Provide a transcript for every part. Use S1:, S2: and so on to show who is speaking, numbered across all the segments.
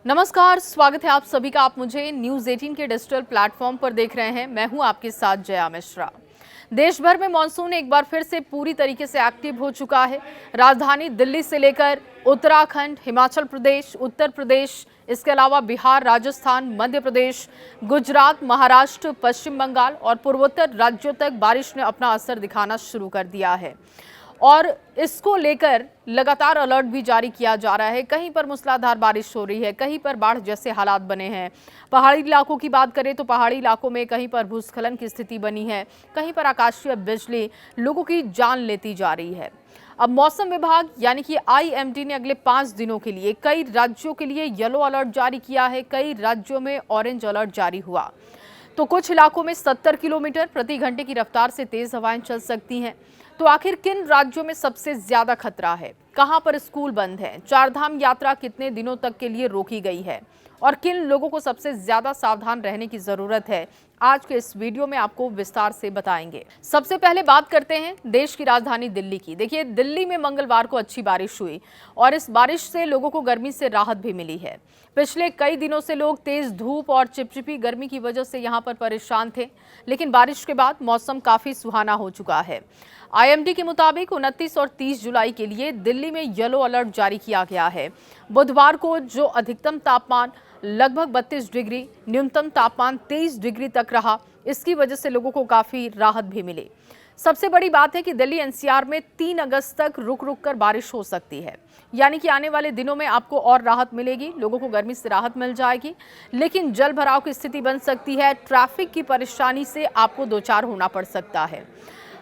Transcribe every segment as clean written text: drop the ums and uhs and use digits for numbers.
S1: नमस्कार, स्वागत है आप सभी का। आप मुझे न्यूज़ 18 के डिजिटल प्लेटफॉर्म पर देख रहे हैं। मैं हूं आपके साथ जया मिश्रा। देश भर में मॉनसून एक बार फिर से पूरी तरीके से एक्टिव हो चुका है। राजधानी दिल्ली से लेकर उत्तराखंड, हिमाचल प्रदेश, उत्तर प्रदेश, इसके अलावा बिहार, राजस्थान, मध्य प्रदेश, गुजरात, महाराष्ट्र, पश्चिम बंगाल और पूर्वोत्तर राज्यों तक बारिश ने अपना असर दिखाना शुरू कर दिया है और इसको लेकर लगातार अलर्ट भी जारी किया जा रहा है। कहीं पर मूसलाधार बारिश हो रही है, कहीं पर बाढ़ जैसे हालात बने हैं। पहाड़ी इलाकों की बात करें तो पहाड़ी इलाकों में कहीं पर भूस्खलन की स्थिति बनी है, कहीं पर आकाशीय बिजली लोगों की जान लेती जा रही है। अब मौसम विभाग यानी कि आईएमडी ने अगले 5 दिनों के लिए कई राज्यों के लिए येलो अलर्ट जारी किया है। कई राज्यों में ऑरेंज अलर्ट जारी हुआ। तो कुछ इलाकों में 70 किलोमीटर प्रति घंटे की रफ्तार से तेज हवाएं चल सकती हैं। तो आखिर किन राज्यों में सबसे ज्यादा खतरा है? कहां पर स्कूल बंद है? चारधाम यात्रा कितने दिनों तक के लिए रोकी गई है? और किन लोगों को सबसे ज्यादा सावधान रहने की जरूरत है? आज के इस वीडियो में आपको विस्तार से बताएंगे। सबसे पहले बात करते हैं देश की राजधानी दिल्ली की। देखिए, दिल्ली में मंगलवार को अच्छी बारिश हुई और इस बारिश से लोगों को गर्मी से राहत भी मिली है। पिछले कई दिनों से लोग तेज धूप और चिपचिपी गर्मी की वजह से यहां पर परेशान थे, लेकिन बारिश के बाद मौसम काफी सुहाना हो चुका है। आईएमडी के मुताबिक 29 और 30 जुलाई के लिए दिल्ली में येलो अलर्ट जारी किया गया है। बुधवार को जो अधिकतम तापमान लगभग 32 डिग्री, न्यूनतम तापमान 23 डिग्री तक रहा, इसकी वजह से लोगों को काफी राहत भी मिली। सबसे बड़ी बात है कि दिल्ली एनसीआर में 3 अगस्त तक रुक रुक कर बारिश हो सकती है, यानी कि आने वाले दिनों में आपको और राहत मिलेगी, लोगों को गर्मी से राहत मिल जाएगी। लेकिन जल भराव की स्थिति बन सकती है, ट्रैफिक की परेशानी से आपको दो चार होना पड़ सकता है।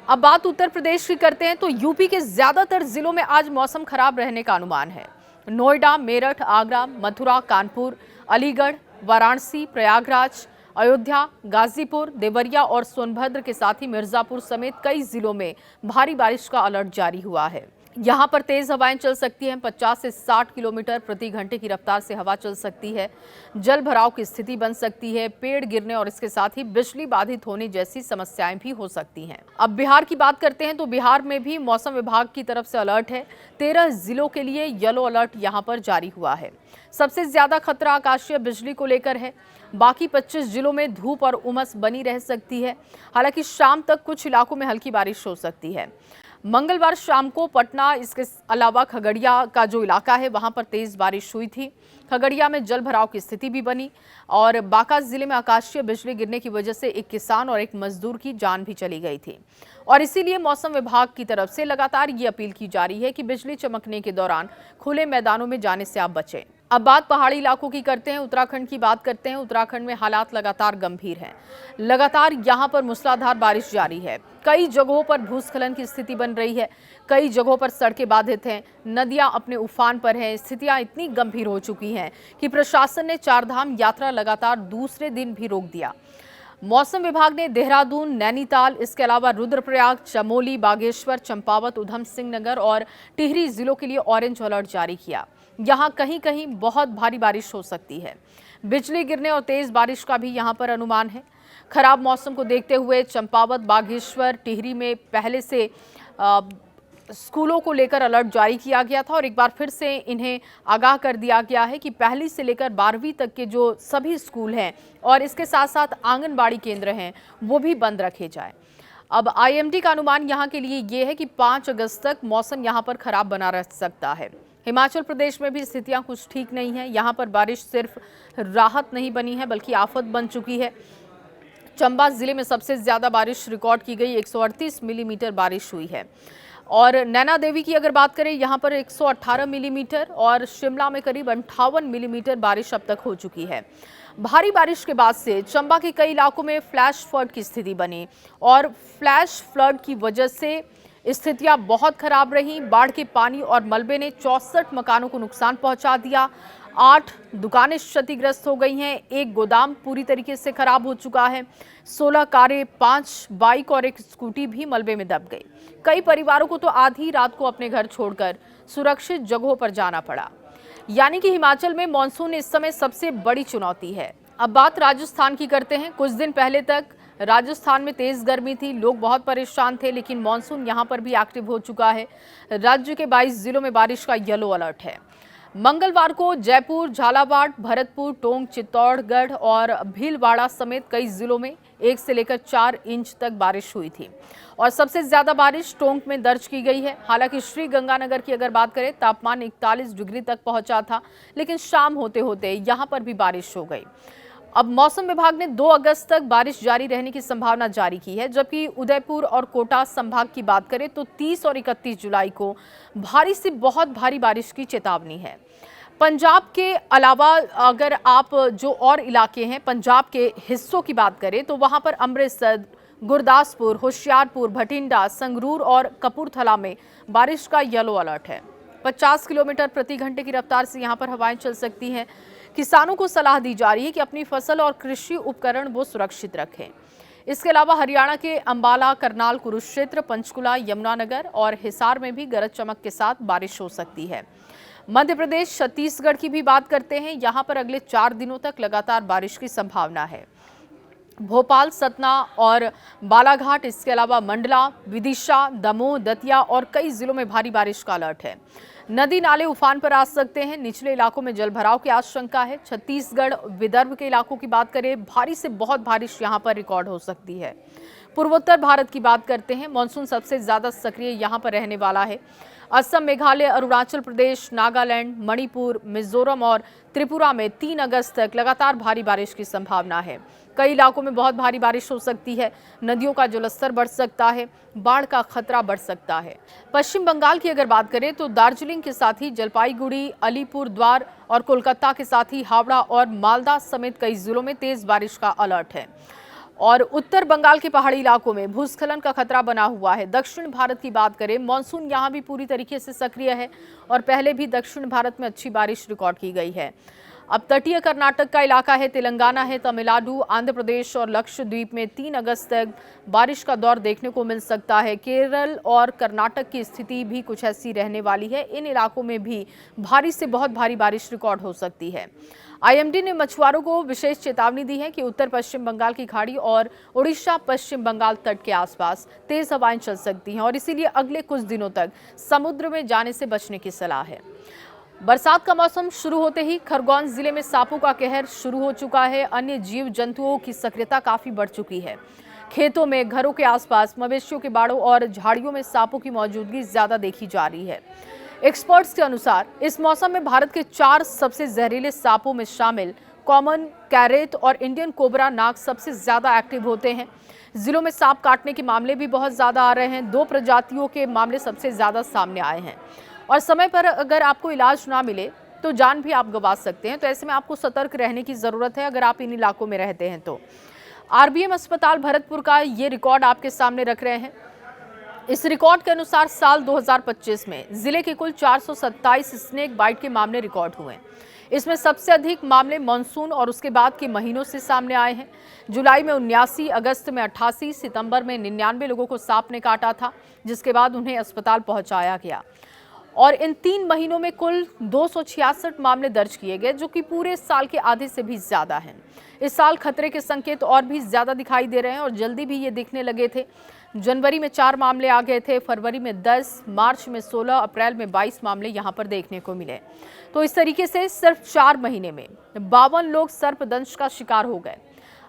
S1: अब बात उत्तर प्रदेश की करते हैं तो यूपी के ज्यादातर जिलों में आज मौसम खराब रहने का अनुमान है। नोएडा, मेरठ, आगरा, मथुरा, कानपुर, अलीगढ़, वाराणसी, प्रयागराज, अयोध्या, गाजीपुर, देवरिया और सोनभद्र के साथ ही मिर्जापुर समेत कई जिलों में भारी बारिश का अलर्ट जारी हुआ है। यहां पर तेज हवाएं चल सकती हैं। 50 से 60 किलोमीटर प्रति घंटे की रफ्तार से हवा चल सकती है। जल भराव की स्थिति बन सकती है। पेड़ गिरने और इसके साथ ही बिजली बाधित होने जैसी समस्याएं भी हो सकती हैं। अब बिहार की बात करते हैं तो बिहार में भी मौसम विभाग की तरफ से अलर्ट है। 13 जिलों के लिए येलो अलर्ट यहां पर जारी हुआ है। सबसे ज्यादा खतरा आकाशीय बिजली को लेकर है। बाकी 25 जिलों में धूप और उमस बनी रह सकती है। हालांकि शाम तक कुछ इलाकों में हल्की बारिश हो सकती है। मंगलवार शाम को पटना, इसके अलावा खगड़िया का जो इलाका है वहां पर तेज बारिश हुई थी। खगड़िया में जल भराव की स्थिति भी बनी और बांका जिले में आकाशीय बिजली गिरने की वजह से एक किसान और एक मजदूर की जान भी चली गई थी। और इसीलिए मौसम विभाग की तरफ से लगातार ये अपील की जा रही है कि बिजली चमकने के दौरान खुले मैदानों में जाने से आप बचें। अब बात पहाड़ी इलाकों की करते हैं, उत्तराखंड की बात करते हैं। उत्तराखंड में हालात लगातार गंभीर हैं। लगातार यहां पर मूसलाधार बारिश जारी है। कई जगहों पर भूस्खलन की स्थिति बन रही है। कई जगहों पर सड़कें बाधित हैं, नदियां अपने उफान पर हैं। स्थितियां इतनी गंभीर हो चुकी हैं कि प्रशासन ने चारधाम यात्रा लगातार दूसरे दिन भी रोक दिया। मौसम विभाग ने देहरादून, नैनीताल, इसके अलावा रुद्रप्रयाग, चमोली, बागेश्वर, चंपावत, उधम सिंह नगर और टिहरी जिलों के लिए ऑरेंज अलर्ट जारी किया। यहां कहीं कहीं बहुत भारी बारिश हो सकती है। बिजली गिरने और तेज बारिश का भी यहां पर अनुमान है। खराब मौसम को देखते हुए चंपावत, बागेश्वर, टिहरी में पहले से स्कूलों को लेकर अलर्ट जारी किया गया था और एक बार फिर से इन्हें आगाह कर दिया गया है कि पहली से लेकर 12वीं तक के जो सभी स्कूल हैं और इसके साथ साथ आंगनबाड़ी केंद्र हैं वो भी बंद रखे जाएं। अब आईएमडी का अनुमान यहां के लिए ये है कि 5 अगस्त तक मौसम यहां पर खराब बना रह सकता है। हिमाचल प्रदेश में भी स्थितियां कुछ ठीक नहीं है। यहां पर बारिश सिर्फ राहत नहीं बनी है बल्कि आफत बन चुकी है। चंबा जिले में सबसे ज्यादा बारिश रिकॉर्ड की गई, 138 मिलीमीटर बारिश हुई है। और नैना देवी की अगर बात करें, यहाँ पर 118 मिलीमीटर और शिमला में करीब 58 मिलीमीटर बारिश अब तक हो चुकी है। भारी बारिश के बाद से चंबा के कई इलाकों में फ्लैश फ्लड की स्थिति बनी और फ्लैश फ्लड की वजह से स्थितियां बहुत खराब रही। बाढ़ के पानी और मलबे ने 64 मकानों को नुकसान पहुंचा दिया। 8 दुकानें क्षतिग्रस्त हो गई हैं। एक गोदाम पूरी तरीके से खराब हो चुका है। 16 कारें, 5 बाइक और एक स्कूटी भी मलबे में दब गई। कई परिवारों को तो आधी रात को अपने घर छोड़कर सुरक्षित जगहों पर जाना पड़ा। यानी कि हिमाचल में मॉनसून इस समय सबसे बड़ी चुनौती है। अब बात राजस्थान की करते हैं। कुछ दिन पहले तक राजस्थान में तेज गर्मी थी, लोग बहुत परेशान थे, लेकिन मॉनसून यहां पर भी एक्टिव हो चुका है। राज्य के 22 जिलों में बारिश का येलो अलर्ट है। मंगलवार को जयपुर, झालावाड़, भरतपुर, टोंक, चित्तौड़गढ़ और भीलवाड़ा समेत कई जिलों में 1 से लेकर 4 इंच तक बारिश हुई थी और सबसे ज्यादा बारिश टोंक में दर्ज की गई है। हालांकि श्री गंगानगर की अगर बात करें, तापमान 41 डिग्री तक पहुंचा था, लेकिन शाम होते होते यहां पर भी बारिश हो गई। अब मौसम विभाग ने 2 अगस्त तक बारिश जारी रहने की संभावना जारी की है, जबकि उदयपुर और कोटा संभाग की बात करें तो 30 और 31 जुलाई को भारी से बहुत भारी बारिश की चेतावनी है। पंजाब के अलावा अगर आप जो और इलाके हैं पंजाब के हिस्सों की बात करें तो वहां पर अमृतसर, गुरदासपुर, होशियारपुर, भटिंडा, संगरूर और कपूरथला में बारिश का येलो अलर्ट है। 50 किलोमीटर प्रति घंटे की रफ्तार से यहां पर हवाएं चल सकती हैं। किसानों को सलाह दी जा रही है कि अपनी फसल और कृषि उपकरण वो सुरक्षित रखें। इसके अलावा हरियाणा के अंबाला, करनाल, कुरुक्षेत्र, पंचकुला, यमुनानगर और हिसार में भी गरज चमक के साथ बारिश हो सकती है। मध्य प्रदेश, छत्तीसगढ़ की भी बात करते हैं, यहां पर अगले 4 दिनों तक लगातार बारिश की संभावना है। भोपाल, सतना और बालाघाट, इसके अलावा मंडला, विदिशा, दमोह, दतिया और कई जिलों में भारी बारिश का अलर्ट है। नदी नाले उफान पर आ सकते हैं। निचले इलाकों में जलभराव की आशंका है। छत्तीसगढ़, विदर्भ के इलाकों की बात करें, भारी से बहुत बारिश यहां पर रिकॉर्ड हो सकती है। पूर्वोत्तर भारत की बात करते हैं, मानसून सबसे ज्यादा सक्रिय यहां पर रहने वाला है। असम, मेघालय, अरुणाचल प्रदेश, नागालैंड, मणिपुर, मिजोरम और त्रिपुरा में 3 अगस्त तक लगातार भारी बारिश की संभावना है। कई इलाकों में बहुत भारी बारिश हो सकती है। नदियों का जलस्तर बढ़ सकता है, बाढ़ का खतरा बढ़ सकता है। पश्चिम बंगाल की अगर बात करें तो दार्जिलिंग के साथ ही जलपाईगुड़ी, अलीपुरद्वार और कोलकाता के साथ ही हावड़ा और मालदा समेत कई जिलों में तेज बारिश का अलर्ट है। और उत्तर बंगाल के पहाड़ी इलाकों में भूस्खलन का खतरा बना हुआ है। दक्षिण भारत की बात करें, मानसून यहां भी पूरी तरीके से सक्रिय है और पहले भी दक्षिण भारत में अच्छी बारिश रिकॉर्ड की गई है। अब तटीय कर्नाटक का इलाका है, तेलंगाना है, तमिलनाडु, आंध्र प्रदेश और लक्षद्वीप में 3 अगस्त तक बारिश का दौर देखने को मिल सकता है। केरल और कर्नाटक की स्थिति भी कुछ ऐसी रहने वाली है। इन इलाकों में भी भारी से बहुत भारी बारिश रिकॉर्ड हो सकती है। आईएमडी ने मछुआरों को विशेष चेतावनी दी है कि उत्तर पश्चिम बंगाल की खाड़ी और उड़ीसा पश्चिम बंगाल तट के आसपास तेज हवाएं चल सकती हैं और इसीलिए अगले कुछ दिनों तक समुद्र में जाने से बचने की सलाह है। बरसात का मौसम शुरू होते ही खरगोन जिले में सांपों का कहर शुरू हो चुका है। अन्य जीव जंतुओं की सक्रियता काफी बढ़ चुकी है। खेतों में, घरों के आसपास, मवेशियों के बाड़ों और झाड़ियों में सांपों की मौजूदगी ज्यादा देखी जा रही है। एक्सपर्ट्स के अनुसार इस मौसम में भारत के 4 सबसे जहरीले सांपों में शामिल कॉमन कैरेट और इंडियन कोबरा नाग सबसे ज्यादा एक्टिव होते हैं। जिलों में सांप काटने के मामले भी बहुत ज्यादा आ रहे हैं। 2 प्रजातियों के मामले सबसे ज्यादा सामने आए हैं और समय पर अगर आपको इलाज ना मिले तो जान भी आप गंवा सकते हैं। तो ऐसे में आपको सतर्क रहने की जरूरत है अगर आप इन इलाकों में रहते हैं तो। आरबीएम अस्पताल भरतपुर का ये रिकॉर्ड आपके सामने रख रहे हैं। इस रिकॉर्ड के अनुसार साल 2025 में जिले के कुल 427 स्नेक बाइट के मामले रिकॉर्ड हुए। इसमें सबसे अधिक मामले मानसून और उसके बाद के महीनों से सामने आए हैं। जुलाई में 79, अगस्त में 88, सितंबर में 99 लोगों को सांप ने काटा था, जिसके बाद उन्हें अस्पताल पहुंचाया गया। और इन 3 महीनों में कुल 266 मामले दर्ज किए गए, जो कि पूरे साल के आधे से भी ज्यादा हैं। इस साल खतरे के संकेत और भी ज्यादा दिखाई दे रहे हैं और जल्दी भी ये दिखने लगे थे। जनवरी में 4 मामले आ गए थे, फरवरी में 10, मार्च में 16, अप्रैल में 22 मामले यहां पर देखने को मिले। तो इस तरीके से सिर्फ 4 महीने में 52 लोग सर्पदंश का शिकार हो गए।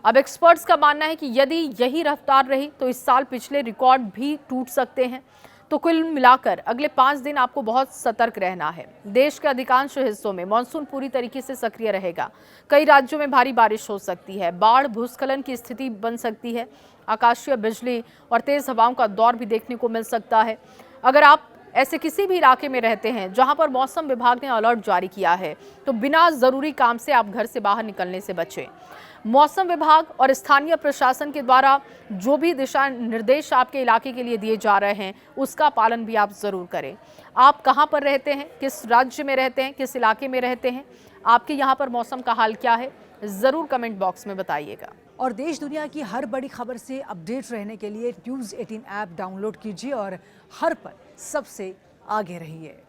S1: अब एक्सपर्ट्स का मानना है कि यदि यही रफ्तार रही तो इस साल पिछले रिकॉर्ड भी टूट सकते हैं। तो कुल मिलाकर अगले 5 दिन आपको बहुत सतर्क रहना है। देश के अधिकांश हिस्सों में मानसून पूरी तरीके से सक्रिय रहेगा। कई राज्यों में भारी बारिश हो सकती है, बाढ़, भूस्खलन की स्थिति बन सकती है, आकाशीय बिजली और तेज हवाओं का दौर भी देखने को मिल सकता है। अगर आप ऐसे किसी भी इलाके में रहते हैं जहां पर मौसम विभाग ने अलर्ट जारी किया है, तो बिना जरूरी काम से आप घर से बाहर निकलने से बचें। मौसम विभाग और स्थानीय प्रशासन के द्वारा जो भी दिशा निर्देश आपके इलाके के लिए दिए जा रहे हैं, उसका पालन भी आप जरूर करें। आप कहां पर रहते हैं, किस राज्य में रहते हैं, किस इलाके में रहते हैं, आपके यहां पर मौसम का हाल क्या है, जरूर कमेंट बॉक्स में बताइएगा।
S2: और देश दुनिया की हर बड़ी खबर से अपडेट रहने के लिए न्यूज़ 18 ऐप डाउनलोड कीजिए और हर पल सबसे आगे रहिए।